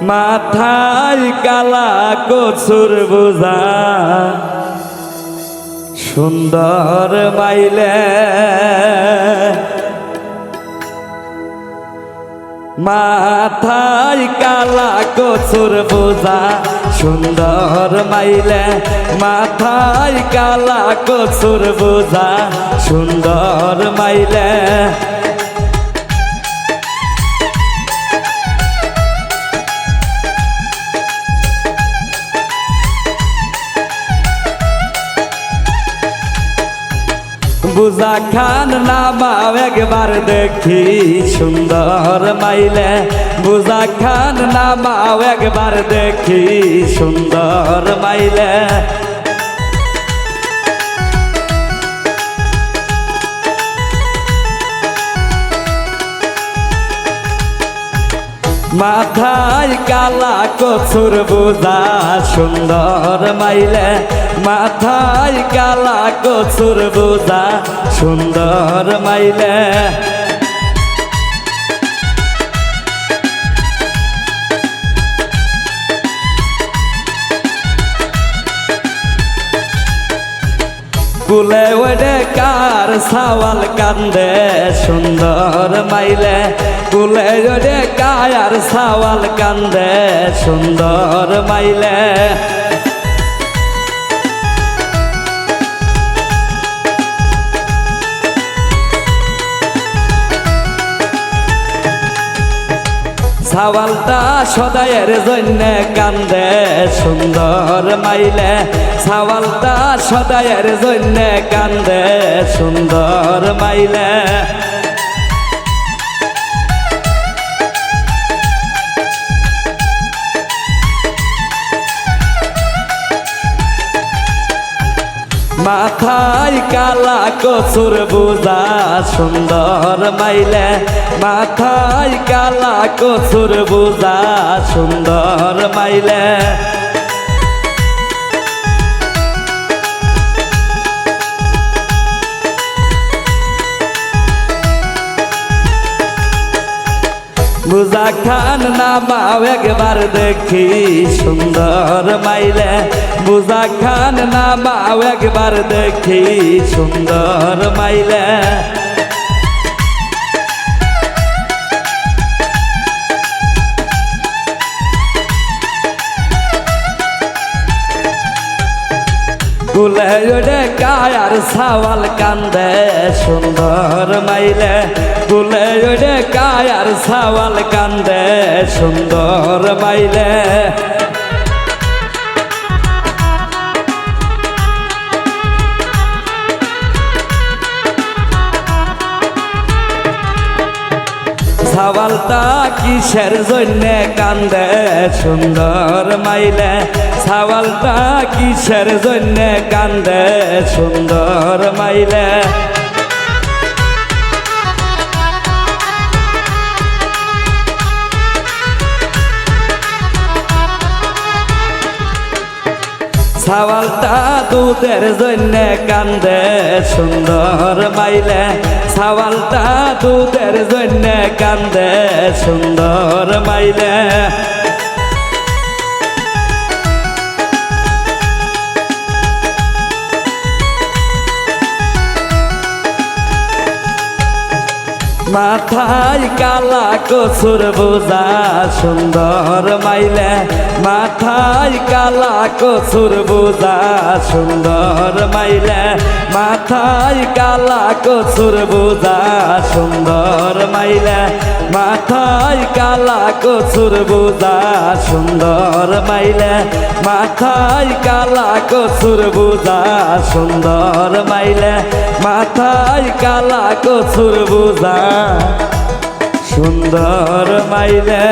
মাথায় কালা কচুর বোঝা সুন্দর মাইলে মাথায় কালা কচুর বোঝা সুন্দর মাইলে মাথায় কালা কচুর বোঝা সুন্দর মাইলে বুঝা খান নামাও একবার দেখি সুন্দর মাইলে বুঝা খান নামাও একবার দেখি সুন্দর মাইলে মাথায় কালা কচুর বোঝা সুন্দর মাইলে মাথায় কালা কচুর বোঝা সুন্দর মাইলে কুলে ওডে কার সাওয়াল কান্দে সুন্দর মাইলে কুলে ওডে কার সাওয়াল কান্দে সুন্দর মাইলে সাওয়ালটা সদায়ের জন্য কান্দে সুন্দর মাইলে সাওয়ালটা সদায়ের জন্য কান্দে সুন্দর মাইলে মাথায় কালা কচুর বোঝা সুন্দর মাইলে মাথায় কালা কচুর বোঝা সুন্দর মাইলে বুঝা খান নামাও একবার দেখি সুন্দর মাইলে বুঝা খান নামাও একবার দেখি সুন্দর মাইলে কুলে ওডে কায়ার সাওয়াল কান্দে সুন্দর মাইলে কুলে ওডে কায়ার সাওয়াল কান্দে সুন্দর মাইলে সাওয়ালটা কিসের জন্য কান্দে সুন্দর মাইলে সাওয়ালটা কিসের জন্য কান্দে সুন্দর মাইলে সাওয়ালটা দুধের জন্য কান্দে সুন্দর মাইলে সাওয়ালটা দুধের জন্য কান্দে সুন্দর মাইলে মাথায় কালা কচুর বোঝা সুন্দর মাইলে মাথায় কালা কচুর বোঝা সুন্দর মাইলে মাথায় কালা কচুর বোঝা সুন্দর মাইলে মাথায় কালা কচুর বোঝা সুন্দর মাইলে মাথায় কালা কচুর বোঝা সুন্দর মাইলে মাথায় কালা কচুর বোঝা সুন্দর মাইলে।